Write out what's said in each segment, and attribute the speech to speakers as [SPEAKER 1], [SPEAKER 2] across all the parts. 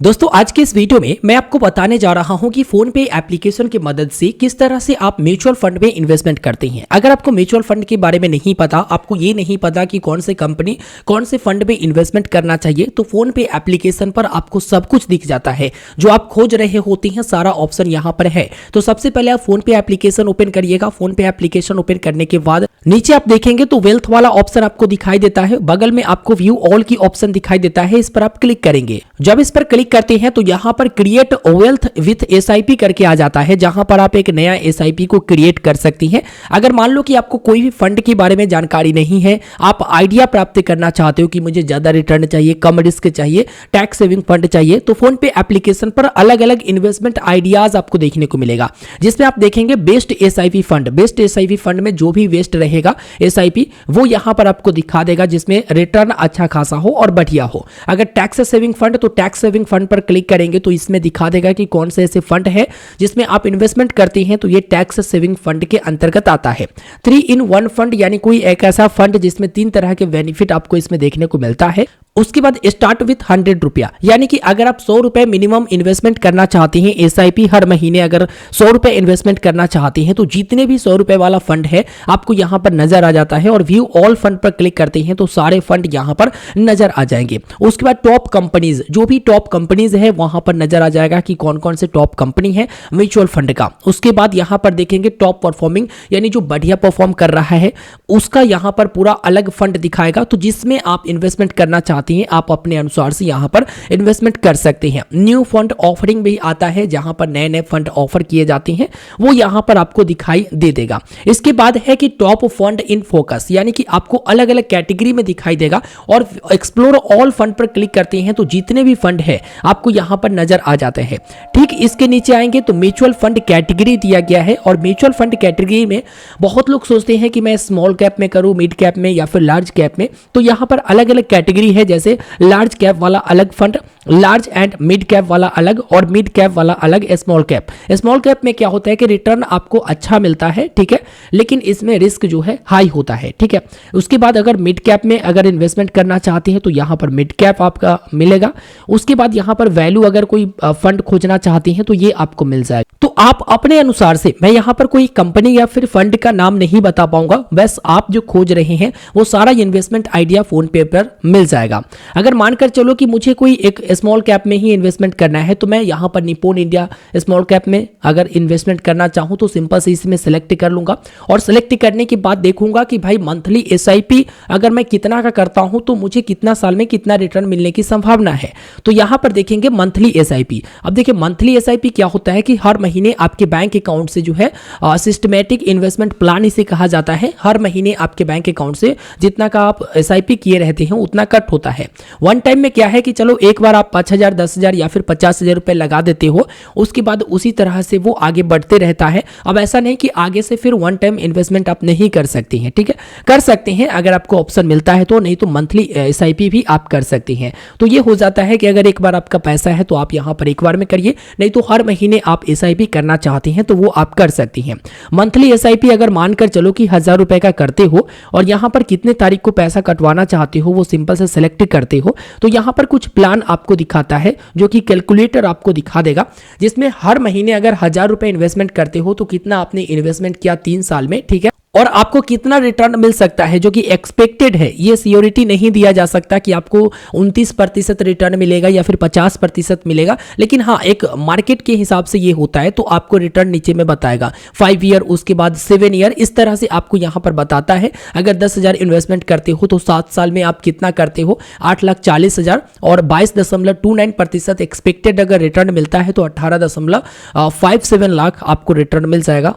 [SPEAKER 1] दोस्तों आज के इस वीडियो में मैं आपको बताने जा रहा हूं कि फोन पे एप्लीकेशन की मदद से किस तरह से आप म्यूचुअल फंड में इन्वेस्टमेंट करते हैं। अगर आपको म्यूचुअल फंड के बारे में नहीं पता, आपको ये नहीं पता कि कौन से कंपनी कौन से फंड में इन्वेस्टमेंट करना चाहिए, तो फोन पे एप्लीकेशन पर आपको सब कुछ दिख जाता है। जो आप खोज रहे होते हैं सारा ऑप्शन यहाँ पर है। तो सबसे पहले आप फोन पे एप्लीकेशन ओपन करिएगा। फोन पे एप्लीकेशन ओपन करने के बाद नीचे आप देखेंगे तो वेल्थ वाला ऑप्शन आपको दिखाई देता है। बगल में आपको व्यू ऑल की ऑप्शन दिखाई देता है, इस पर आप क्लिक करेंगे। जब इस पर क्लिक करते हैं तो यहां पर क्रिएट वेल्थ विथ एसआईपी करके आ जाता है, जहां पर आप एक नया एसआईपी को क्रिएट कर सकती हैं। अगर मान लो कि आपको कोई भी फंड के बारे में जानकारी नहीं है, आप आइडिया प्राप्त करना चाहते हो कि मुझे ज्यादा रिटर्न चाहिए, कम रिस्क चाहिए, टैक्स सेविंग फंड चाहिए, तो फोन पे एप्लीकेशन पर अलग अलग इन्वेस्टमेंट आइडियाज आपको देखने को मिलेगा, जिसमें आप देखेंगे best SIP fund. Best SIP fund में जो भी वेस्ट रहेगा एसआईपी वो यहां पर आपको दिखा देगा, जिसमें रिटर्न अच्छा खासा हो और बढ़िया हो। अगर टैक्स सेविंग फंड, तो टैक्स सेविंग फंड पर क्लिक करेंगे तो इसमें दिखा देगा कि कौन से ऐसे फंड है जिसमें आप इन्वेस्टमेंट करते हैं, तो ये टैक्स सेविंग फंड के अंतर्गत आता है। 3-in-1 फंड, यानी कोई एक ऐसा फंड जिसमें 3 तरह के बेनिफिट आपको इसमें देखने को मिलता है। उसके बाद स्टार्ट विथ 100 रुपया, यानी कि अगर आप 100 रुपए मिनिमम इन्वेस्टमेंट करना चाहते हैं, एसआईपी हर महीने अगर 100 रुपए इन्वेस्टमेंट करना चाहते हैं, तो जितने भी 100 रुपए वाला फंड है आपको यहां पर नजर आ जाता है। और व्यू ऑल फंड पर क्लिक करते हैं तो सारे फंड यहां पर नजर आ जाएंगे। उसके बाद टॉप कंपनीज, जो भी टॉप कंपनीज है वहां पर नजर आ जाएगा कि कौन कौन से टॉप कंपनी है म्यूचुअल फंड का। उसके बाद यहां पर देखेंगे टॉप परफॉर्मिंग, यानी जो बढ़िया परफॉर्म कर रहा है उसका यहां पर पूरा अलग फंड दिखाएगा। तो जिसमें आप इन्वेस्टमेंट करना चाहते हैं आप अपने अनुसार से यहां पर इन्वेस्टमेंट कर सकते हैं। न्यू फंड ऑफरिंग भी आता है, जहां पर नए नए फंड ऑफर किए जाते हैं, वो यहां पर आपको दिखाई दे देगा। इसके बाद है कि टॉप फंड इन फोकस, यानी कि आपको अलग अलग कैटेगरी में दिखाई देगा। और एक्सप्लोर ऑल फंड पर क्लिक करते हैं तो जितने भी फंड है आपको यहां पर नजर आ जाते हैं। ठीक इसके नीचे आएंगे तो म्यूचुअल फंड कैटेगरी दिया गया है। और म्यूचुअल फंड कैटेगरी में बहुत लोग सोचते हैं कि मैं स्मॉल कैप में करूं, मिड कैप में या फिर लार्ज कैप में, तो यहां पर अलग अलग कैटेगरी है। जैसे लार्ज कैप वाला अलग fund, large and mid cap वाला अलग, और मिड कैप वाला अलग स्मॉल कैप। स्मॉल कैप में क्या होता है कि रिटर्न आपको अच्छा मिलता है, ठीक है, लेकिन इसमें रिस्क जो है हाई होता है, ठीक है। उसके बाद अगर मिड कैप में अगर इन्वेस्टमेंट करना चाहते हैं तो यहां पर मिड कैप आपका मिलेगा। उसके बाद यहां पर वैल्यू अगर कोई फंड खोजना चाहते हैं तो ये आपको मिल जाएगा। तो आप अपने अनुसार से, मैं यहां पर कोई कंपनी या फिर फंड का नाम नहीं बता पाऊंगा, बस आप जो खोज रहे हैं वो सारा इन्वेस्टमेंट आइडिया फोन पे पर मिल जाएगा। अगर मानकर चलो कि मुझे कोई एक स्मॉल कैप में ही इन्वेस्टमेंट करना है, तो मैं यहां पर निप्पॉन इंडिया स्मॉल कैप में अगर इन्वेस्टमेंट करना चाहूं तो सिंपल से इसमें सेलेक्ट कर लूंगा। और सेलेक्ट करने के बाद देखूंगा कि भाई मंथली एसआईपी अगर मैं कितना का करता हूं तो मुझे कितना साल में कितना रिटर्न मिलने की संभावना है। तो यहां पर देखेंगे मंथली एसआईपी। अब देखिए मंथली एसआईपी क्या होता है कि हर महीने आपके बैंक अकाउंट से जो है सिस्टमैटिक इन्वेस्टमेंट प्लान इसे कहा जाता है। हर महीने आपके बैंक अकाउंट से जितना का आप एसआईपी किए रहते हैं उतना कट होता है। वन टाइम में क्या है कि चलो एक बार आप 5,000, 10,000 या फिर 50,000 रुपए लगा देते हो, उसके बाद उसी तरह से वो आगे बढ़ते रहता है। अब ऐसा नहीं कि आगे से फिर वन टाइम इन्वेस्टमेंट आप नहीं कर सकते हैं, ठीक है, कर सकते हैं अगर आपको ऑप्शन मिलता है तो, नहीं तो मंथली एसआईपी भी आप कर सकते हैं। तो ये हो जाता है कि अगर एक बार आपका पैसा है तो आप यहां पर एक बार में करिए, नहीं तो हर महीने आप एसआईपी करना चाहते हैं तो वो आप कर सकती हैं। मंथली एसआईपी अगर मानकर चलो कि 1,000 रुपए का करते हो और यहां पर कितने तारीख को पैसा कटवाना चाहते हो वो सिंपल से सेलेक्ट करते हो, तो यहां पर कुछ प्लान आपको दिखाता है जो कि कैलकुलेटर आपको दिखा देगा, जिसमें हर महीने अगर 1,000 रुपए इन्वेस्टमेंट करते हो तो कितना आपने इन्वेस्टमेंट किया 3 साल में, ठीक है, और आपको कितना रिटर्न मिल सकता है जो कि एक्सपेक्टेड है। ये सियोरिटी नहीं दिया जा सकता कि आपको 29% रिटर्न मिलेगा या फिर 50% मिलेगा, लेकिन हाँ एक मार्केट के हिसाब से ये होता है। तो आपको रिटर्न नीचे में बताएगा 5 ईयर, उसके बाद 7 ईयर, इस तरह से आपको यहाँ पर बताता है। अगर 10,000 इन्वेस्टमेंट करते हो तो 7 साल में आप कितना करते हो, 8,40,000, और 22.29% एक्सपेक्टेड अगर रिटर्न मिलता है तो 18.57 लाख आपको रिटर्न मिल जाएगा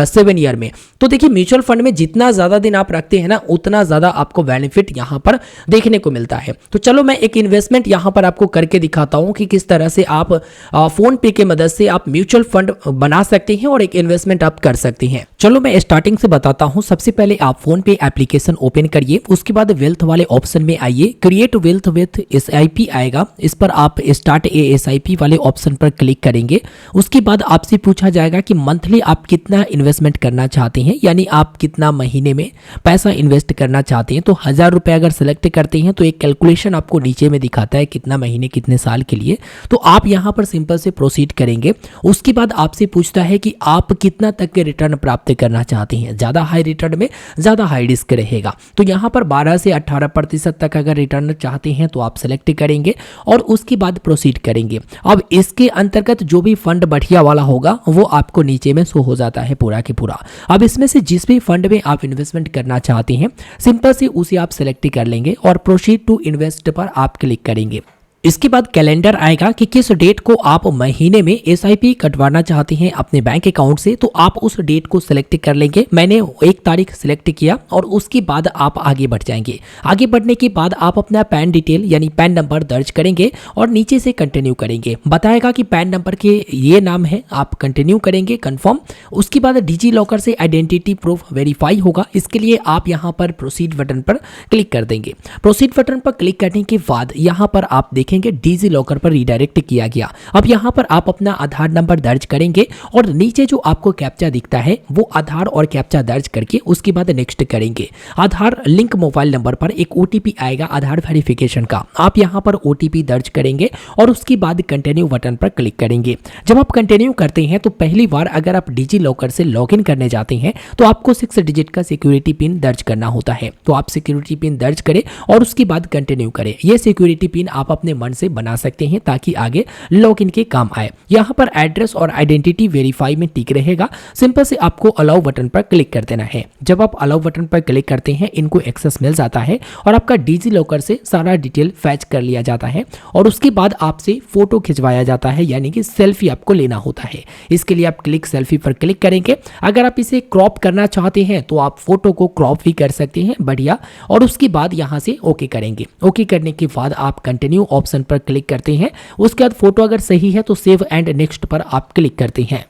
[SPEAKER 1] 7 ईयर में। तो देखिए म्यूचुअल फंड में जितना ज्यादा दिन आप रखते हैं ना, उतना ज्यादा आपको बेनिफिट यहां पर देखने को मिलता है। तो चलो मैं एक इन्वेस्टमेंट यहां पर आपको करके दिखाता हूं कि किस तरह से आप फोन पे की मदद से आप म्यूचुअल फंड बना सकते हैं और एक इन्वेस्टमेंट आप कर सकते हैं। चलो मैं स्टार्टिंग से बताता हूँ। सबसे पहले आप फोन पे एप्लीकेशन ओपन करिए, उसके बाद वेल्थ वाले ऑप्शन में आइए, क्रिएट वेल्थ विथ एसआईपी आएगा, इस पर आप स्टार्ट ए एसआईपी वाले ऑप्शन पर क्लिक करेंगे। उसके बाद आपसे पूछा जाएगा कि मंथली आप कितना इन्वेस्टमेंट करना चाहते हैं, यानी आप कितना महीने में पैसा इन्वेस्ट करना चाहते हैं। तो 1000 रुपये अगर सेलेक्ट करते हैं तो एक कैलकुलेशन आपको नीचे में दिखाता है कितना महीने कितने साल के लिए। तो आप यहाँ पर सिंपल से प्रोसीड करेंगे। उसके बाद आपसे पूछता है कि आप कितना तक के रिटर्न प्राप्त करना चाहते हैं। ज़्यादा हाई रिटर्न में ज़्यादा हाई रिस्क रहेगा, तो यहाँ पर 12 से 18% तक अगर रिटर्न चाहते हैं तो आप सेलेक्ट करेंगे और उसके बाद प्रोसीड करेंगे। अब इसके अंतर्गत जो भी फंड बढ़िया वाला होगा वो आपको नीचे में शो हो जाता है पूरा के पूरा। अब इसमें से जिस भी फंड में आप इन्वेस्टमेंट करना चाहते हैं सिंपल से उसे आप सेलेक्ट कर लेंगे और प्रोसीड टू इन्वेस्ट पर आप क्लिक करेंगे। इसके बाद कैलेंडर आएगा कि किस डेट को आप महीने में एसआईपी कटवाना चाहते हैं अपने बैंक अकाउंट से, तो आप उस डेट को सिलेक्ट कर लेंगे। मैंने 1 तारीख सिलेक्ट किया और उसके बाद आप आगे बढ़ जाएंगे। आगे बढ़ने के बाद आप अपना पैन डिटेल यानी पैन नंबर दर्ज करेंगे और नीचे से कंटिन्यू करेंगे। बताएगा कि पैन नंबर के ये नाम है, आप कंटिन्यू करेंगे कंफर्म। उसके बाद डिजी लॉकर से आइडेंटिटी प्रूफ वेरीफाई होगा, इसके लिए आप यहाँ पर प्रोसीड बटन पर क्लिक कर देंगे। प्रोसीड बटन पर क्लिक करने के बाद यहाँ पर आप देखेंगे डिजी लॉकर पर रिडायरेक्ट किया गया। अब यहाँ पर आप अपना आधार नंबर दर्ज करेंगे और नीचे जो आपको कैप्चा दिखता है वो आधार और कैप्चा दर्ज करके उसके बाद नेक्स्ट करेंगे। आधार लिंक मोबाइल नंबर पर एक ओटीपी आएगा आधार वेरिफिकेशन का, आप यहाँ पर ओटीपी दर्ज करेंगे और उसके बाद कंटिन्यू बटन पर क्लिक करेंगे। जब आप कंटिन्यू करते हैं तो पहली बार अगर आप डिजी लॉकर से लॉगिन करने जाते हैं तो आपको 6 डिजिट का सिक्योरिटी पिन दर्ज करना होता है। तो आप सिक्योरिटी पिन दर्ज करें और उसके बाद कंटिन्यू करें। यह सिक्योरिटी पिन आप अपने मन से बना सकते हैं ताकि आगे लॉगिन के काम आए। यहां पर एड्रेस और आइडेंटिटी वेरीफाई में टिक रहेगा। सिंपल से आपको अलाउ बटन पर क्लिक कर देना है। जब आप अलाउ बटन पर क्लिक करते हैं इनको एक्सेस मिल जाता है और आपका डिजी लॉकर से सारा डिटेल फैच कर लिया जाता है और उसके बाद आपसे फोटो खिंचवाया जाता है, यानी कि सेल्फी आपको लेना होता है। इसके लिए आप क्लिक सेल्फी पर क्लिक करेंगे। अगर आप इसे क्रॉप करना चाहते हैं तो आप फोटो को क्रॉप भी कर सकते हैं बढ़िया, और उसके बाद यहां से ओके करेंगे। ओके करने के बाद आप कंटिन्यू ऑप्शन पर क्लिक करते हैं। उसके बाद फोटो अगर सही है तो सेव एंड नेक्स्ट पर आप क्लिक करते हैं।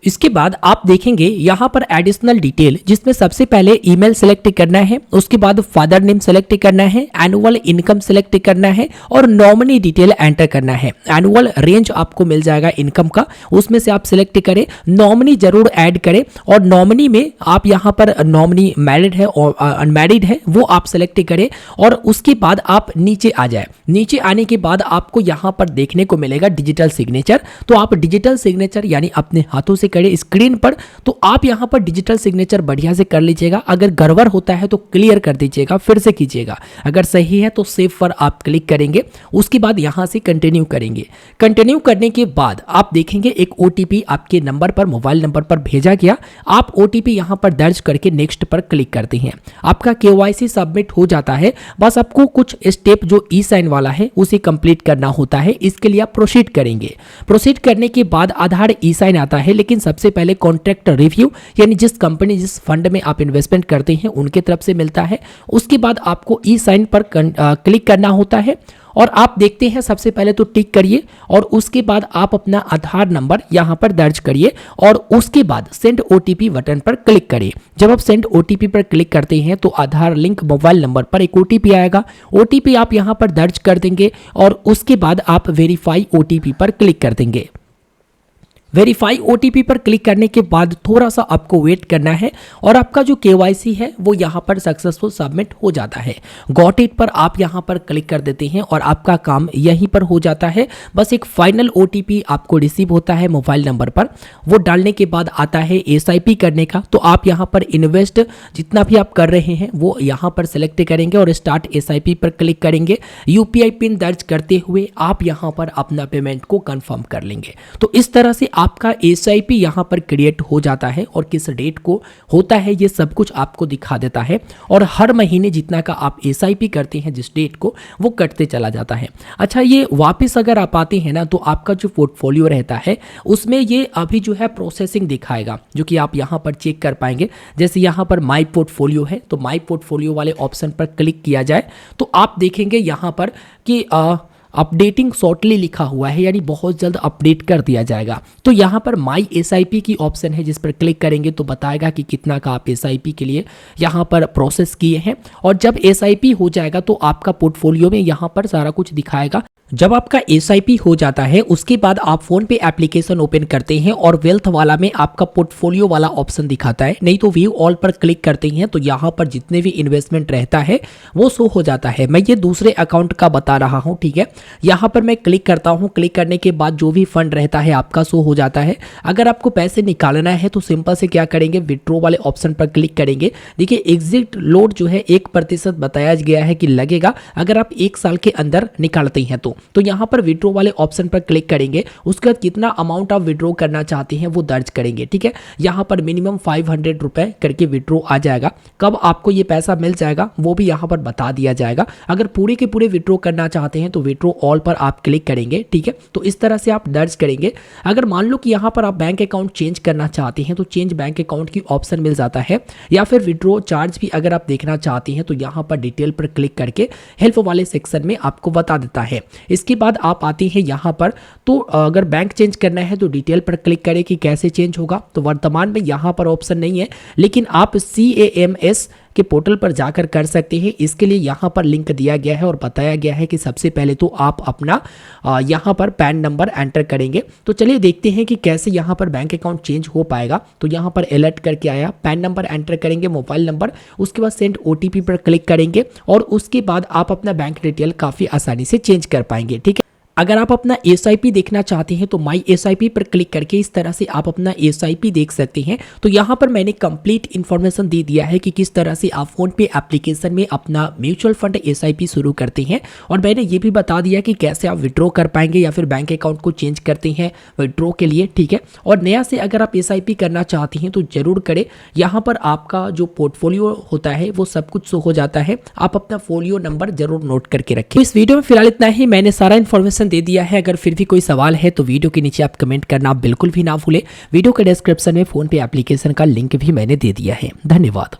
[SPEAKER 1] इसके बाद आप देखेंगे यहाँ पर एडिशनल डिटेल, जिसमें सबसे पहले ईमेल सेलेक्ट करना है, उसके बाद फादर नेम सेलेक्ट करना है, एनुअल इनकम सेलेक्ट करना है और नॉमिनी डिटेल एंटर करना है। एनुअल रेंज आपको मिल जाएगा इनकम का, उसमें से आप सिलेक्ट करें। नॉमिनी जरूर ऐड करें और नॉमिनी में आप यहाँ पर नॉमिनी मैरिड है और अनमैरिड है वो आप सेलेक्ट करें और उसके बाद आप नीचे आ जाए। नीचे आने के बाद आपको यहाँ पर देखने को मिलेगा डिजिटल सिग्नेचर। तो आप डिजिटल सिग्नेचर यानी अपने हाथों से करें स्क्रीन पर, तो आप यहां पर डिजिटल सिग्नेचर बढ़िया से कर लीजिएगा। अगर गड़बड़ होता है तो क्लियर कर दीजिएगा, फिर से कीजिएगा। अगर सही है तो सेव पर आप क्लिक करेंगे। उसके बाद यहां से कंटिन्यू करेंगे। कंटिन्यू करने के बाद आप देखेंगे एक ओटीपी आपके नंबर पर, मोबाइल नंबर पर भेजा गया। आप ओटीपी यहां पर दर्ज करके नेक्स्ट पर क्लिक करते हैं। आपका केवाईसी सबमिट हो जाता है। बस आपको कुछ स्टेप जो ई साइन वाला है उसे कंप्लीट करना होता है। इसके लिए आप प्रोसीड करेंगे। प्रोसीड करने के बाद आधार ई साइन आता है, लेकिन सबसे पहले कॉन्ट्रैक्ट रिव्यू यानी जिस कंपनी जिस फंड में आप इन्वेस्टमेंट करते हैं उनके तरफ से मिलता है। उसके बाद आपको ई साइन पर क्लिक करना होता है और आप देखते हैं सबसे पहले तो टिक करिए और उसके बाद आप अपना आधार नंबर यहां पर दर्ज करिए और उसके बाद सेंड ओटीपी बटन पर क्लिक करिए। जब आप सेंड ओटीपी पर क्लिक करते हैं तो आधार लिंक मोबाइल नंबर पर एक ओटीपी आएगा। ओटीपी आप यहां पर दर्ज कर देंगे और उसके बाद आप वेरीफाई ओटीपी पर क्लिक कर देंगे। वेरीफाई ओटीपी पर क्लिक करने के बाद थोड़ा सा आपको वेट करना है और आपका जो केवाईसी है वो यहाँ पर सक्सेसफुल सबमिट हो जाता है। गॉट इट पर आप यहाँ पर क्लिक कर देते हैं और आपका काम यहीं पर हो जाता है। बस एक फाइनल ओटीपी आपको रिसीव होता है मोबाइल नंबर पर, वो डालने के बाद आता है एसआईपी करने का। तो आप यहाँ पर इन्वेस्ट जितना भी आप कर रहे हैं वो यहाँ पर सेलेक्ट करेंगे और स्टार्ट एसआईपी पर क्लिक करेंगे। यूपीआई पिन दर्ज करते हुए आप यहाँ पर अपना पेमेंट को कंफर्म कर लेंगे। तो इस तरह से आपका एसआईपी यहां पर क्रिएट हो जाता है और किस डेट को होता है ये सब कुछ आपको दिखा देता है और हर महीने जितना का आप एसआईपी करते हैं जिस डेट को वो कटते चला जाता है। अच्छा, ये वापस अगर आप आते हैं ना तो आपका जो पोर्टफोलियो रहता है उसमें ये अभी जो है प्रोसेसिंग दिखाएगा, जो कि आप यहां पर चेक कर पाएंगे। जैसे यहां पर माई पोर्टफोलियो है तो माई पोर्टफोलियो वाले ऑप्शन पर क्लिक किया जाए तो आप देखेंगे यहां पर कि अपडेटिंग शॉर्टली लिखा हुआ है, यानी बहुत जल्द अपडेट कर दिया जाएगा। तो यहाँ पर माई एसआईपी की ऑप्शन है, जिस पर क्लिक करेंगे तो बताएगा कि कितना का आप एसआईपी के लिए यहाँ पर प्रोसेस किए हैं। और जब एसआईपी हो जाएगा तो आपका पोर्टफोलियो में यहाँ पर सारा कुछ दिखाएगा। जब आपका एसआईपी हो जाता है उसके बाद आप फोन पे एप्लीकेशन ओपन करते हैं और वेल्थ वाला में आपका पोर्टफोलियो वाला ऑप्शन दिखाता है, नहीं तो व्यू ऑल पर क्लिक करते हैं तो यहाँ पर जितने भी इन्वेस्टमेंट रहता है वो शो हो जाता है। मैं ये दूसरे अकाउंट का बता रहा हूँ, ठीक है। यहाँ पर मैं क्लिक करता हूँ, क्लिक करने के बाद जो भी फंड रहता है आपका शो हो जाता है। अगर आपको पैसे निकालना है तो सिंपल से क्या करेंगे, विड्रॉ वाले ऑप्शन पर क्लिक करेंगे। देखिए एग्जिट लोड जो है 1% बताया गया है कि लगेगा अगर आप 1 साल के अंदर निकालते हैं तो यहाँ पर विड्रॉ वाले ऑप्शन पर क्लिक करेंगे। उसके बाद कितना अमाउंट आप विड्रॉ करना चाहते हैं वो दर्ज करेंगे, ठीक है। यहाँ पर मिनिमम 500 रुपए करके विड्रॉ आ जाएगा। कब आपको ये पैसा मिल जाएगा वो भी यहाँ पर बता दिया जाएगा। अगर पूरे के पूरे विड्रॉ करना चाहते हैं तो विड्रॉ ऑल पर आप क्लिक करेंगे, ठीक है। तो इस तरह से आप दर्ज करेंगे। अगर मान लो कि यहाँ पर आप बैंक अकाउंट चेंज करना चाहते हैं तो चेंज बैंक अकाउंट की ऑप्शन मिल जाता है, या फिर विड्रॉ चार्ज भी अगर आप देखना चाहते हैं तो यहाँ पर डिटेल पर क्लिक करके हेल्प वाले सेक्शन में आपको बता देता है। इसके बाद आप आते हैं यहाँ पर, तो अगर बैंक चेंज करना है तो डिटेल पर क्लिक करें कि कैसे चेंज होगा। तो वर्तमान में यहाँ पर ऑप्शन नहीं है, लेकिन आप CAMS के पोर्टल पर जाकर कर सकते हैं। इसके लिए यहाँ पर लिंक दिया गया है और बताया गया है कि सबसे पहले तो आप अपना यहाँ पर पैन नंबर एंटर करेंगे। तो चलिए देखते हैं कि कैसे यहाँ पर बैंक अकाउंट चेंज हो पाएगा। तो यहाँ पर अलर्ट करके आया, पैन नंबर एंटर करेंगे, मोबाइल नंबर, उसके बाद सेंड OTP पर क्लिक करेंगे और उसके बाद आप अपना बैंक डिटेल काफ़ी आसानी से चेंज कर पाएंगे, ठीक है। अगर आप अपना एसआईपी देखना चाहते हैं तो माई एसआईपी पर क्लिक करके इस तरह से आप अपना एसआईपी देख सकते हैं। तो यहाँ पर मैंने कंप्लीट इन्फॉर्मेशन दे दिया है कि किस तरह से आप फोन पे एप्लीकेशन में अपना म्यूचुअल फंड एसआईपी शुरू करते हैं, और मैंने ये भी बता दिया कि कैसे आप विड्रॉ कर पाएंगे या फिर बैंक अकाउंट को चेंज करते हैं विड्रॉ के लिए, ठीक है। और नया से अगर आप एसआईपी करना चाहते हैं तो जरूर करें। यहाँ पर आपका जो पोर्टफोलियो होता है वो सब कुछ शो हो जाता है। आप अपना फोलियो नंबर जरूर नोट करके रखें। इस वीडियो में फिलहाल इतना ही, मैंने सारा इन्फॉर्मेशन दे दिया है। अगर फिर भी कोई सवाल है तो वीडियो के नीचे आप कमेंट करना बिल्कुल भी ना भूलें। वीडियो के डिस्क्रिप्शन में फोन पे एप्लीकेशन का लिंक भी मैंने दे दिया है। धन्यवाद।